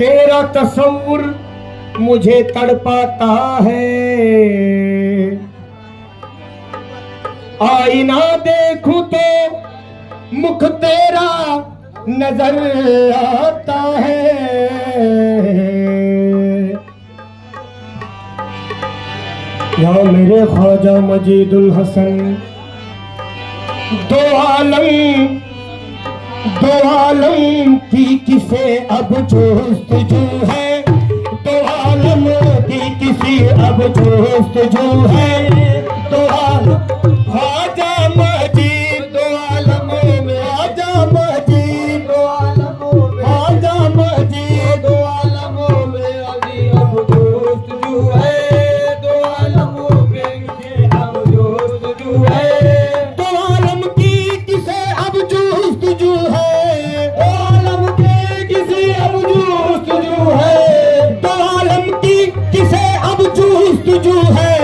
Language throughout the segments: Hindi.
तेरा तस्वुर मुझे तड़पाता है। आईना देखूं तो मुख तेरा नजर आता है। या मेरे ख्वाजा मजीदुल हसन, दो आलम की किसे अब जोस्तजू है। दो आलम की किसी अब जोस्तजू है। दो आलम ख्वाजा मजीद, दो आलमों में ख्वाजा मजीद, दो आलमों में ख्वाजा मजीद, दो आलमों में अभी अब जोस्तजू है। दो आलमों में किसे अब जोस्तजू है। दो आलम की किसे अब जोस्तजू है। दो आलम के किसे अब जोस्तजू है। दो आलम की किसे अब जोस्तजू है।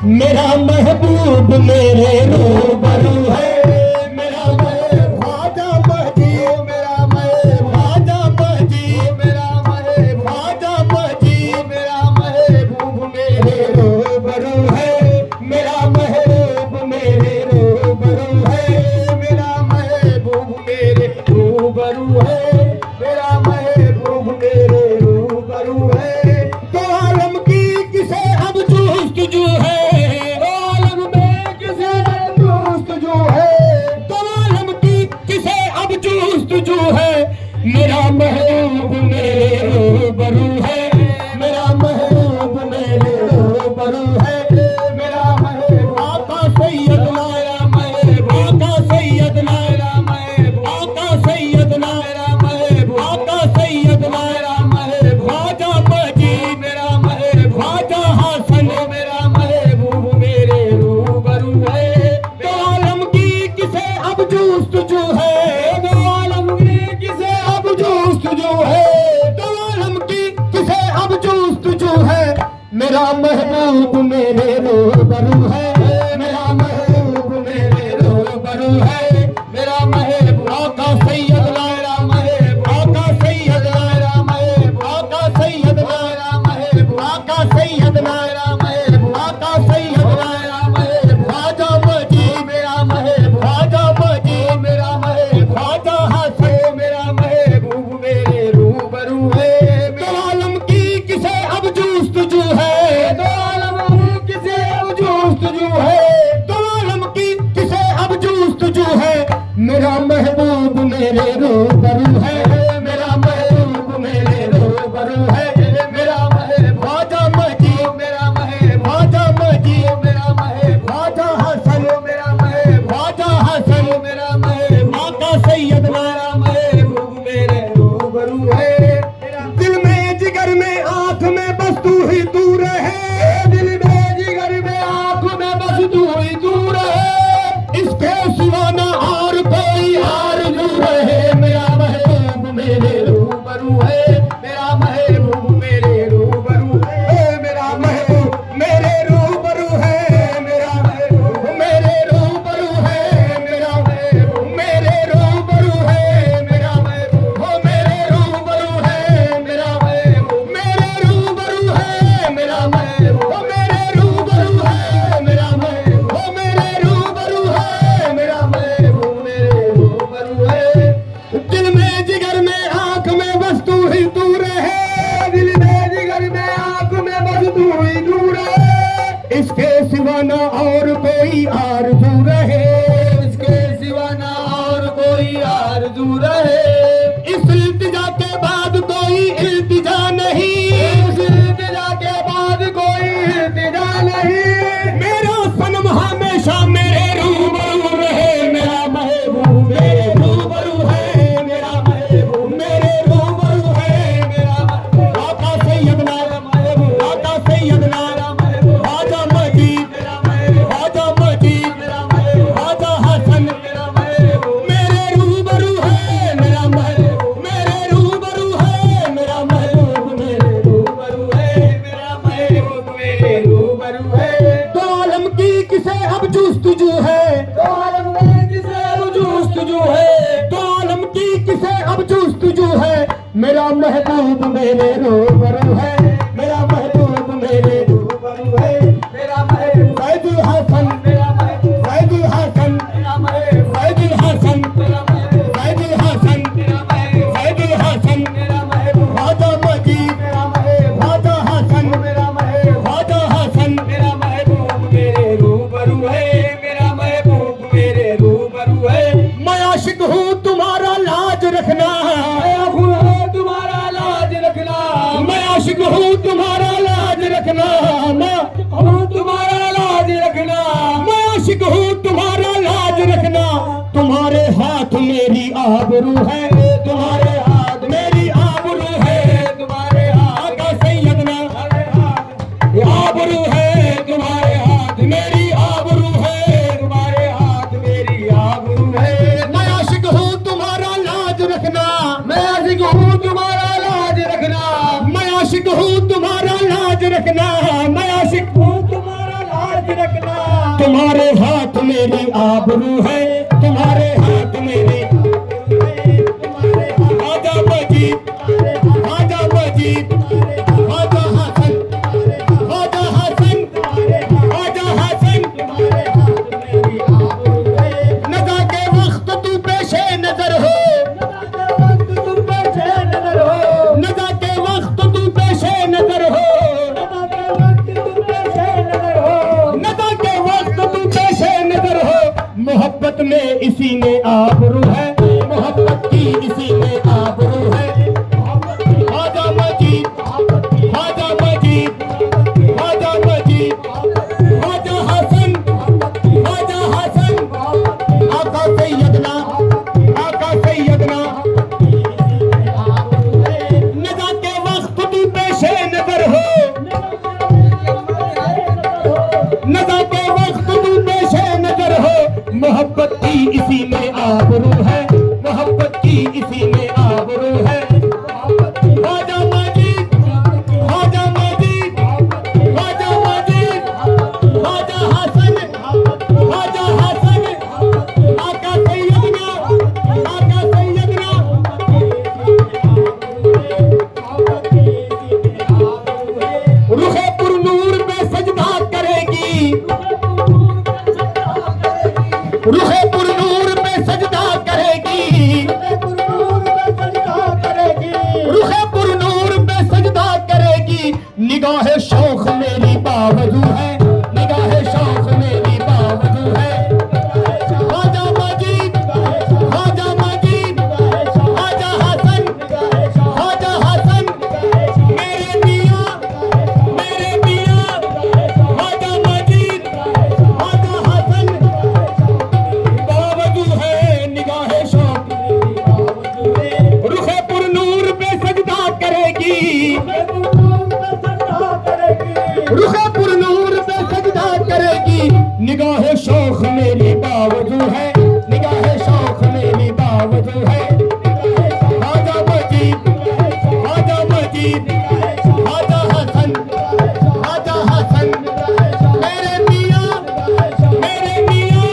मेरा महबूब मेरे रूबरू है। मेरा महबूब ख्वाजा मजीद, मेरा महबूब ख्वाजा मजीद, मेरा महबूब ख्वाजा मजीद, मेरा महबूब मेरे रूबरू है। मेरा महबूब मेरे रूबरू है। मेरा महबूब मेरे रूबरू है। मेरा महबूब मेरे रूबरू है। दो आलम की किसे अब जोस्तजू है। दो आलम में किसे अब जोस्तजू है। दो आलम की किसे अब जोस्तजू है। मेरा महबूब मेरे रूबरू है। मेरा महबूब मेरे रूबरू है। मेरा महबूब आका सैयदना या महबूब, आका सैयदना या महबूब, आका सैयदना या महबूब, आका सैयदना या महबूब, ख्वाजा मजीद मेरा महबूब, ख्वाजा हसन मेरा महबूब मेरे रूबरू है। दो आलम की किसे अब जोस्तजू है। दो आलम की किसे अब जोस्तजू है। दो आलम की किसे अब जोस्तजू है। मेरा महबूब मेरे रूबरू है। मेरा महबूब मेरे रूबरू है। मेरा महबूब आका सैयदना या महबूब, आका सैयदना या महबूब, आका सैयदना या महबूब, आका सैयदना या महबूब, आका सैयदना या महबूब, ख्वाजा मजीद मेरा महबूब, ख्वाजा मजीद मेरा महबूब, ख्वाजा हसन मेरा महबूब मेरे रूबरू है। दो आलम की किसे अब जोस्तजू है। दो आलम किसे अब जोस्तजू है। दो आलम की किसे अब जोस्तजू है। मेरा महबूब मेरे रूबरू है। मेरा महबूब मेरे रूबरू है। मेरा महबूब ख्वाजा मजीद मेरा महबूब, ख्वाजा मजीद मेरा महबूब, ख्वाजा हसन मेरा महबूब, ख्वाजा हसन मेरा महबूब, आका सैयदना या महबूब मेरे रूबरू है। दिल में जिगर में आंख में बस तू ही तू रहे। दिल में जिगर में आंख में बस तू ही तू रहे। इसके सिवा ना और कोई आरज़ू रहे। मेरा महबूब मेरे रूबरू है। मेरा महबूब मेरे रूबरू है। मेरा महबूब मेरे रूबरू है। मेरा महबूब मेरे रूबरू है। मेरा महबूब मेरे रूबरू है। मेरा महबूब मेरे रूबरू है। मेरा महबूब मेरे रूबरू है। मेरा महबूब मेरे रूबरू है। मेरा महबूब मेरे रूबरू है। मेरा महबूब मेरे रूबरू है। दिल में जिगर में आंख में बस तू ही तू रहे। दिल में जिगर में आंख में बस तू ही तू रहे। इसके सिवा ना और कोई आरज़ू रहे। इसके सिवा ना और कोई आरज़ू रहे। इस इल्तिजा के बाद कोई इल्तिजा नहीं। इस इल्तिजा के बाद कोई इल्तिजा नहीं। मेरा सनम हमेशा मेरे रूबरू रहे। मेरा महबूब मेरे रूबरू है। मेरा महबूब मेरे रूबरू है। मेरा आका सैयदना या महबूब, आका सैयदना या महबूब, ख्वाजा मजीद मेरा महबूब, मेरे रूबरू है, मेरा महबूब मेरे रूबरू है, मेरा महबूब सैयदुल हसन, मेरा महबूब सैयदुल हसन, मेरा महबूब सैयदुल हसन, मेरा महबूब सैयदुल हसन, मेरा महबूब सैयदुल हसन, मेरा महबूब ख्वाजा मजीद, मेरा महबूब ख्वाजा हसन, मेरा महबूब ख्वाजा हसन, मेरा महबूब मेरे रूबरू है, मेरा महबूब मेरे रूबरू है। मैं आशिक हूँ तुम्हारा लाज रखना, मैं तुम्हारा लाज रखना, मैं आशिक हूँ तुम्हारा लाज रखना, मैं हूँ तुम्हारा लाज रखना, मैं आशिक हूँ तुम्हारा लाज रखना। तुम्हारे हाथ मेरी आबरू है, तुम्हारे हाथ मेरी आबरू है, तुम्हारे हाथ का सैयदना आबरू है, तुम्हारे हाथ मेरी आबरू है, तुम्हारे हाथ मेरी आबरू है। मैं आशिक हूँ तुम्हारा लाज रखना, मैं आशिक हूँ तुम्हारा लाज रखना, मैं आशिक हूँ तुम्हारा लाज रखना, मैं आशिक हूँ तुम्हारा लाज रखना। तुम्हारे हाथ मेरी आबरू है, तुम्हारे हाथ मेरी आबरू है, तुम्हारे ख्वाजा मजीद, ख्वाजा मजीद, ख्वाजा हसन, ख्वाजा हसन, ख्वाजा हसन, तुम्हारे हाथ मेरी आबरू है। नज़ा के वक्त तू पेशे नजर हो, नज़ा के वक्त तू पेशे नजर हो, नज़ा के वक्त तू पेशे नजर हो। मोहब्बत में इसी में आबरू है, मोहब्बत की इसी में आबरू है। ख्वाजा मजीद, ख्वाजा मजीद, ख्वाजा मजीद, ख्वाजा हसन, ख्वाजा हसन, आका सैयदना, आका सैयदना। नज़ा के वक्त तू पेशे नजर हो, नज़ा के वक्त तू पेशे नजर हो। मोहब्बत की इसी में आबरू है, मोहब्बत की इसी में आबरू है। ख्वाजा मजीद, ख्वाजा मजीद, ख्वाजा मजीद, ख्वाजा हसन, ख्वाजा हसन, आका सैयदना, आका सैयदना। रुखे पुरनूर में सजदा करेगी, रुखे पुरनूर में सजदा करेगी, रुखे पुरनूर में सजदा करेगी। निगाह शौक मेरी बावजू है, निगाह शौक मेरी बावजू है। ख्वाजा मजीद, ख्वाजा मजीद, ख्वाजा हसन, ख्वाजा हसन, मेरे मियां, मेरे मियां, ख्वाजा मजीद, ख्वाजा हसन, बावजू है निगाह शौक, रुखे पुरनूर पे सजदा करेगी, रुखे पुरनूर पे सजदा करेगी। निगाह शौक मेरी बावजू है, निगाह शौक मेरी बावजू है। ख्वाजा मजीद, ख्वाजा मजीद, ख्वाजा हसन, ख्वाजा हसन, मेरे मियां, मेरे मियां।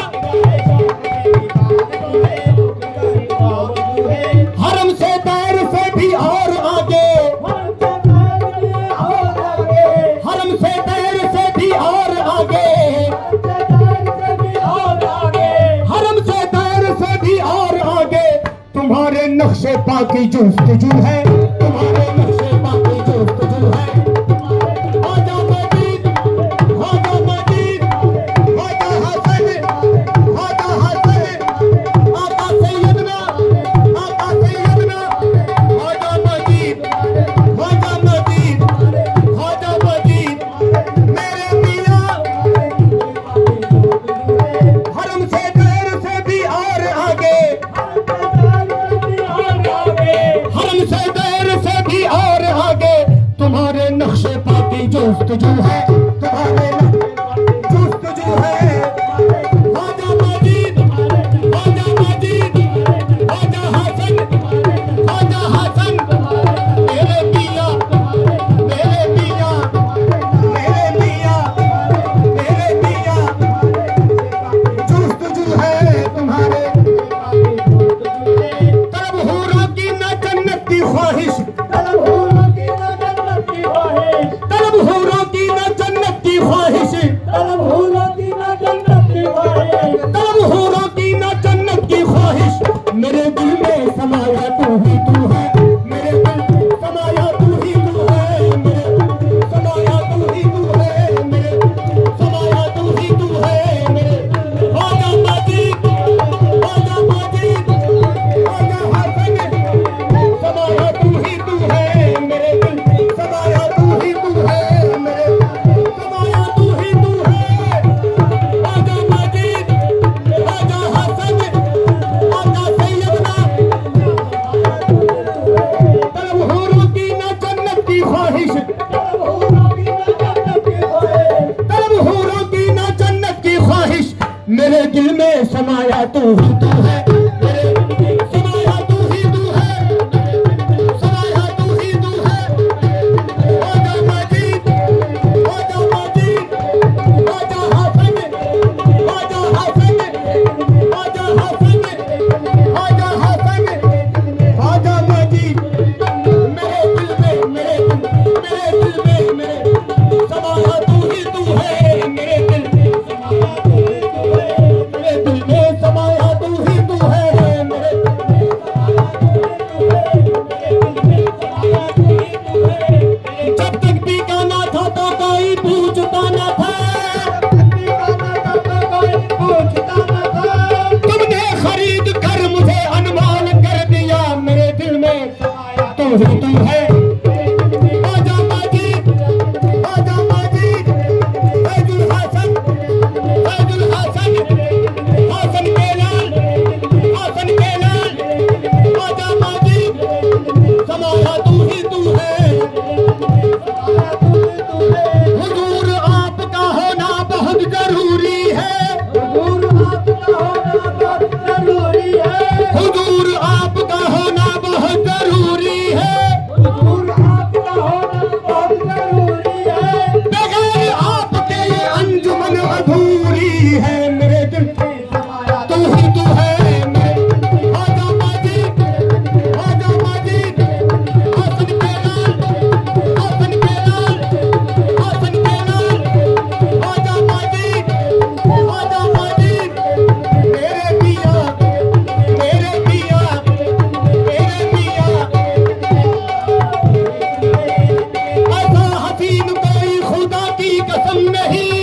हरम से दैर से भी और आगे, हरम से दैर से भी और आगे, हरम से दैर से भी और आगे। तुम्हारे नक्शे पाकी जुस्तजू है, तुम्हारे नक्शे पाकी जुस्तजू है। ख्वाजा मजीद, ख्वाजा मजीद, ख्वाजा हसन, ख्वाजा हसन, आका सैयदना, आका सैयदना। ख्वाजा मजीद, ख्वाजा मजीद, ख्वाजा मजीद, मेरे मियां। हरम से दैर से भी और आगे, हरम से दैर से भी और आगे। तुम्हारे नक्शे पाकी जुस्तजू है, तुम्हारे जुस्तजू है। ख्वाजा मजीद, ख्वाजा मजीद, ख्वाजा हसन, ख्वाजा हसन, मेरे मियां, मेरे मियां, मेरे मियां, मेरे मियां। जुस्तजू है तुम्हारे। तलब हूरों की न जन्नत की ख्वाहिश, तलब हूरों की समाया तू ही तू है मेरे दिल में, समाया तू ही तू है, समाया तू ही तू है। आजा मजीद, आजा मजीद, आजा हसन, आजा हसन, आजा हसन, आजा हसन, आजा मजीद। मेरे दिल में, मेरे दिल में, मेरे समाया तू ही तू है मेरे दिल में, समाया तू ही तू है मेरे दिल में, समाया तू ही तू है मेरे दिल में, समाया तू ही तू है। जब तक भी गाना था तो कोई पूछता न था, तुमने खरीद कर मुझे अनमोल कर दिया मेरे दिल में, तू ही तू है। आजा मजीद, आजा मजीद, फैजुल हसन, फैजुल हसन, हसन के लाल, हसन के लाल। आजा मजीद, समाया तू ही तू है, हुजूर आपका होना बहुत जरूरी है, हुजूर आपका होना बहुत जरूरी है, हुजूर आपका होना बहुत जरूरी है, हुजूर आपका होना बहुत जरूरी है। बगैर आपके ये अंजुमन अधूरी है मेरे दिल में, समाया तू ही तू है मेरे। आजा मजीद, आजा मजीद, हसन के लाल, हसन के लाल, हसन के लाल। आजा मजीद, आजा मजीद, मेरे पिया, मेरे पिया, मेरे पिया। ऐसा हसीन कोई खुदा की कसम नहीं,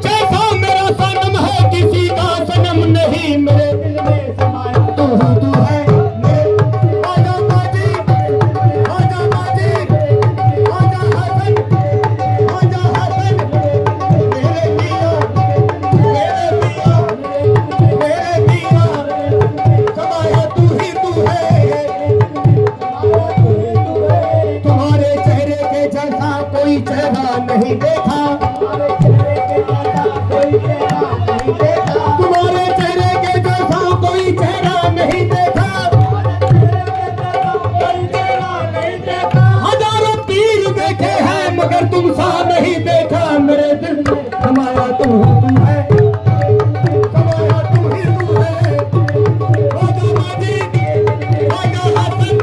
जैसा मेरा सनम है किसी का सनम नहीं मेरे दिल में, समाया तू ही तू है मेरे। आजा मजीद, आजा मजीद, आजा हसन, आजा हसन, मेरे पिया, मेरे पिया, मेरे पिया। समाया तू ही तू है, तुम्हारे चेहरे के जैसा कोई चेहरा नहीं देखा, तुम्हारे चेहरे के जैसा कोई चेहरा नहीं देखा, हजारों पीर देखे हैं मगर तुम सा नहीं देखा मेरे दिल में, समाया तू ही तू है, समाया तू ही तू है। आजा मजीद, आजा हसन,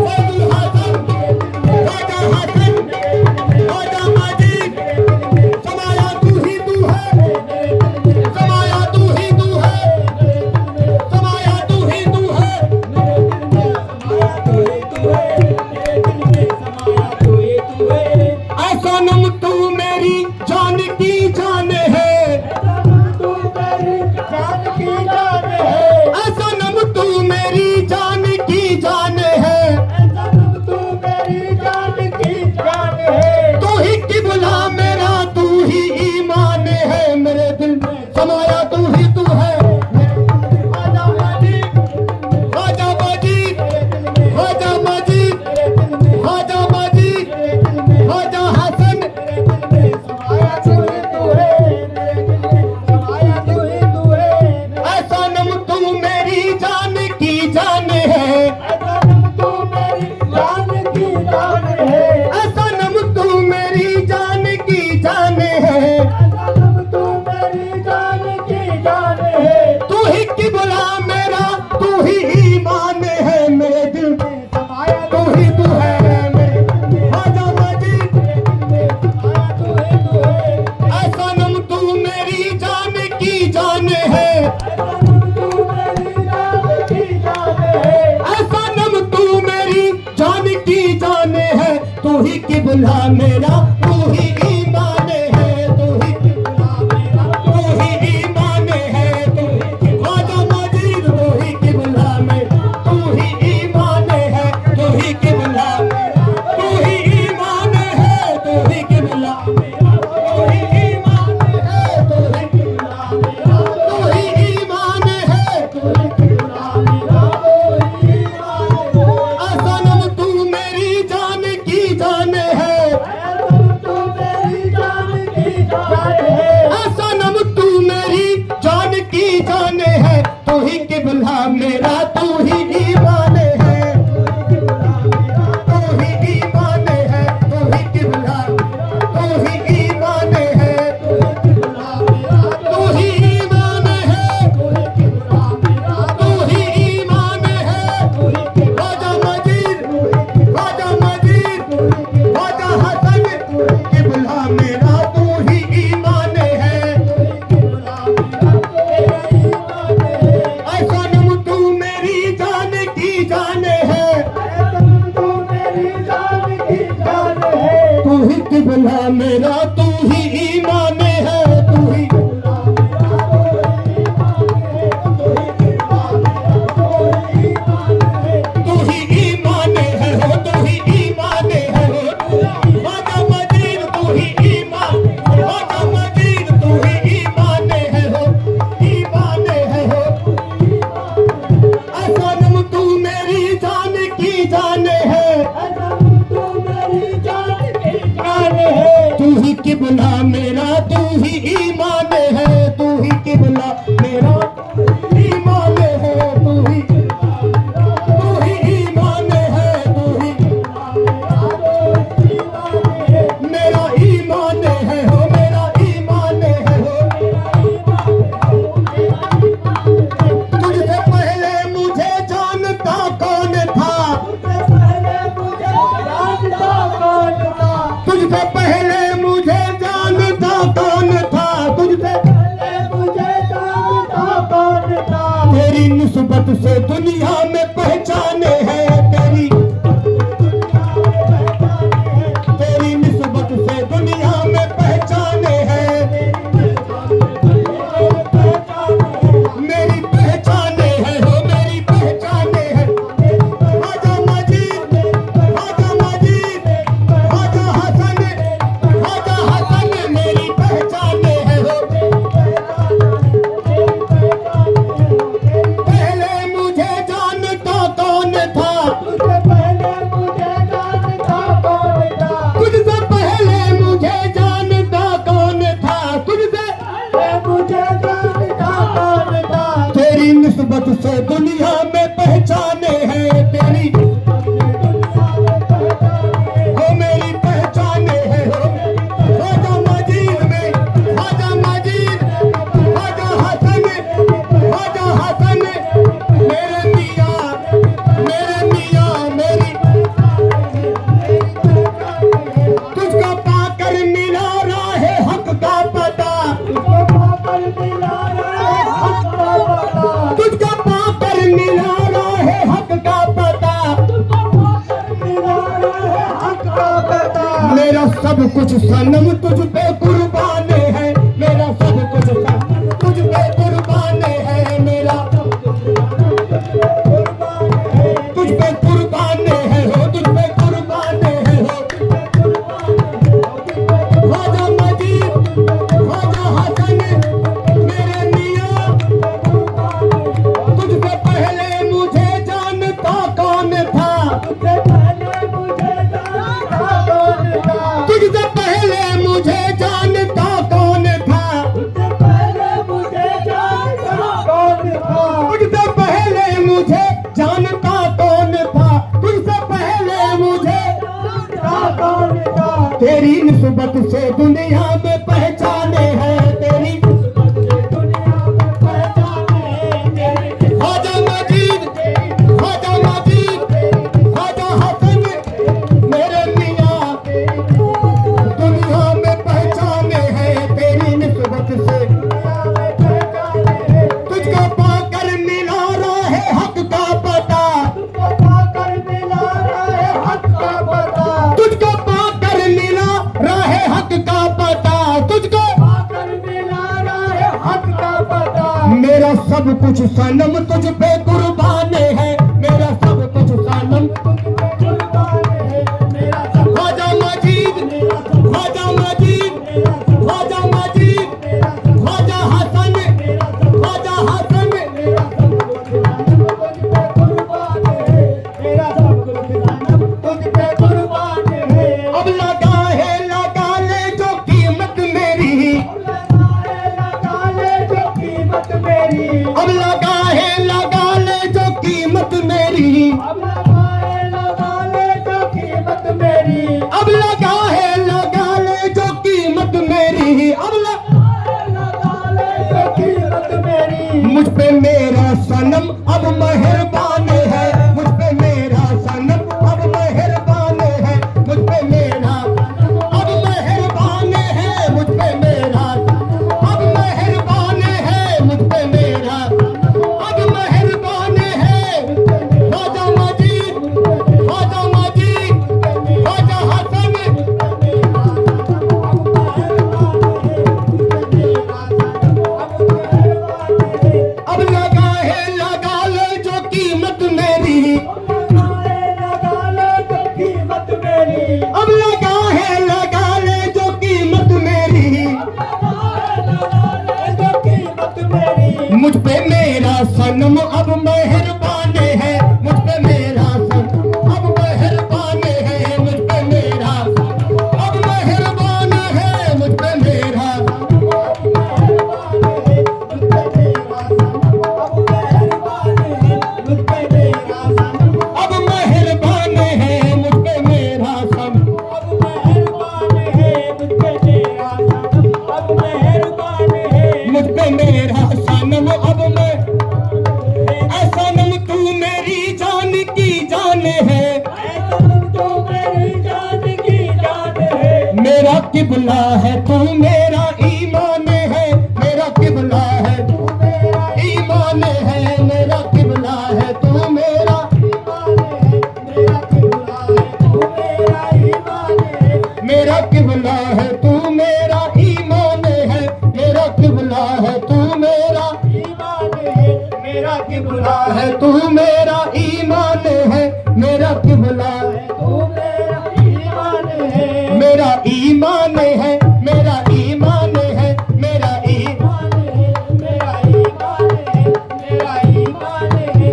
फैजुल हसन, आजा हसन, आजा मजीद, समाया तू ही तू है, समाया तू ही तू है, समाया तू ही तू है, समाया तू ही तू है, समाया तू ही तू है। ऐसा नम तू मेरी जान की जान है, ऐसा नम तू मेरी जान की जान है, तू ही किबला मेरा, तू ही ईमान है मेरे दिल में, समाया तू ही तू है। आजा मजीद, आजा मजीद, आजा मजीद, आजा मजीद, आजा हसन, समाया तू ही तू है, समाया तू ही तू है। ऐसा नम तू मेरी जान की जान है, ऐसा नम तू मेरी जान की जान है, ऐसा नम तू मेरी जान की जान है, ऐसा नम तू मेरी जान की जान है। तू ही किबला मेरा, तू ही ईमान है मेरे दिल में, समाया तू ही तू है मेरे। आजा मजीद, समाया तू ही तू है। ऐसा नम तू मेरी जान की जान है, ऐसा नम तू मेरी जान की जान है, ऐसा नम तू मेरी जान की जान है। तू ही किबला मेरा, तू ही ईमान है, तू ही किबला मेरा, तू ही ईमान है, तू ही। आजा मजीद, तू ही किबला मेरा, तू ही ईमान है, तू ही किबला मेरा, तू ही ईमान है, तू ही किबला मेरा, तू ही ईमान है, तू ही किबला मेरा, तू ही ईमान है, तू ही किबला मेरा, तू ही ईमान है। ऐसा नम तू मेरी जान की जान है, किबला मेरा, तू ही ईमान है, तू ही किबला मेरा ईमान है, तू ही ईमान है, तू ही मेरा ईमान है हो, मेरा ईमान है हो। तुझसे पहले मुझे जानता कौन था, तुझसे पहले मुझे जानता कौन था, तुझसे पहले मुझे जानता कौन था। तेरी निस्बत से दुनिया में पहचाने हैं, तेरी निस्बत से दुनिया में पहचाने हैं, मेरी पहचाने हैं हो, मेरी पहचाने हैं। ख्वाजा मजीद, ख्वाजा मजीद, ख्वाजा हसन, मेरी पहचाने हैं हो। पहले मुझे जानता कौन था, तुझसे पहले मुझे जानता कौन था, तुझसे पहले मुझे जानता कौन था, तुझसे पहले मुझे जानता कौन था। तेरी निस्बत से दुनिया में पहचाने हैं, तेरी हो मेरी पहचाने हैं हो। ख्वाजा मजीद में, ख्वाजा मजीद, ख्वाजा हसन, मेरे मियाँ, मेरी तुझको पाकर मिला राहे हक का पता, तुझको पाकर मिला राहे हक का पता, तुझको पाकर मिला राहे हक का पता, तुझको पाकर मिला राहे हक का पता। मेरा सब कुछ सनम तुझ पे कुर्बान है, मेरा सब कुछ सनम तुझ पे कुर्बान है, मेरा तुझ पे कुर्बान है हो, तुझ पे कुर्बान है हो। ख्वाजा मजीद, ख्वाजा हसन, मेरे मियाँ, तुझसे पहले मुझे जानता कौन था, तुझसे पहले मुझे जानता कौन था, तुझसे पहले मुझे जानता कौन था, तुझसे पहले मुझे जानता कौन था, तुझसे पहले मुझे जानता कौन था, तुझसे पहले मुझे जानता कौन था। तेरी निस्बत से दुनिया में पहचाने हैं, तेरी ख्वाजा मजीद, ख्वाजा मजीद, ख्वाजा हसन, मेरे मियाँ, दुनिया में पहचाने हैं, तेरी निस्बत से तुझको पाकर मिला राहे हक का पता, तुझको पाकर मिला राहे हक का पता, तुझको पाकर मिला राहे हक का पता, तुझको पाकर मिला राहे हक का पता। मेरा सब कुछ सनम तुझ पे कुर्बान है, मेरा सब कुछ सनम तुझ पे कुर्बान है, मेरा सब ख्वाजा मजीद, ख्वाजा मजीद, ख्वाजा मजीद, ख्वाजा हसन, ख्वाजा हसन, मेरा सब कुछ सनम तुझ पे कुर्बान है। अब लगा ले जो कीमत मेरी, लगा ले जो कीमत मेरी, अब लगा ले जो कीमत मेरी, अब लगा ले जो कीमत मेरी, अब लगा ले जो कीमत मेरी, अब लगा ले जो कीमत मेरी। मुझ पे मेरा सनम अब मेहरबान है, मुझ पे मेरा सनम अब मेहरबान है, मुझ पे मेरा अब मेहरबान है, मुझ पे मेरा अब मेहरबान है, मुझ पे मेरा अब मेहरबान है। ख्वाजा मजीद, ख्वाजा मजीद, ख्वाजा हसन, अब लगा ले जो कीमत जान है, तो मेरी जान की जान है। मेरा किबला है तू मेरा ईमान है, मेरा किबला है तू मेरा ईमान है, मेरा किबला है तू मेरा मेरा किबला है तू मेरा ईमान है, मेरा किबला है तू मेरा ईमान है, मेरा किबला है तू मेरा ईमान है, मेरा किबला है तू मेरा ईमान है, मेरा ईमान है, मेरा ईमान है, मेरा ईमान है, मेरा ईमान है, मेरा ईमान है,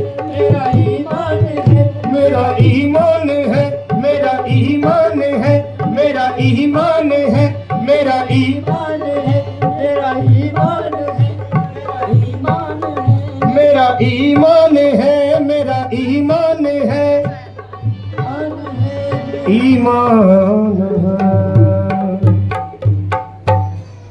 मेरा ईमान है, मेरा ईमान है, मेरा ईमान है, मेरा ईमान है, मेरा ईमान है, मेरा ईमान है, मेरा ईमान है, मेरा ईमान है, ईमान